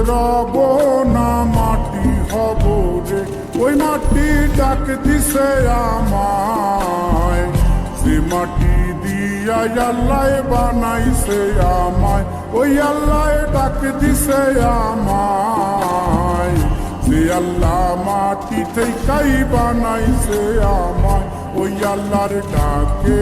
রব না মাটি হব রে। ওই মাটি ডাক দিছে আমায়, সে মাটি দিয়া আল্লাহ বানাইছে আমায়। ওই আল্লাহ ডাক দিছে আমায়, যে আল্লাহ মাটি থেকেই বানাইছে আমায়। ওই আল্লাহর ডাকে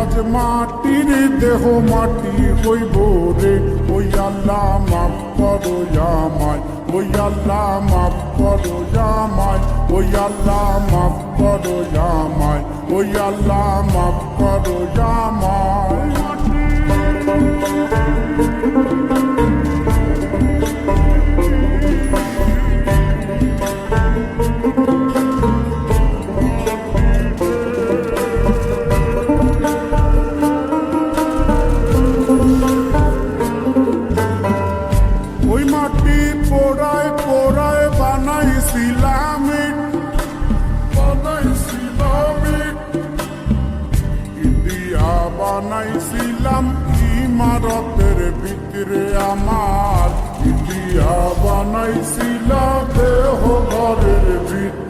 আজ মাটির দেহ মাটি হইব রে। ওই আল্লাহ মাফ করো আমায়, ওই আল্লাহ মাফ করো আমায়, ওই আল্লাহ মাফ করো আমায়, ওই আল্লাহ মাফ করো আমায়। ওই মাটি পোড়ায় পোড়ায় বানাইছিলাম ইন্ডিয়া, বানাইছিলাম ইমারতের ভিতরে আমার। ইন্ডিয়া বানাইছিলাম দেহ ঘরের ভিতরে।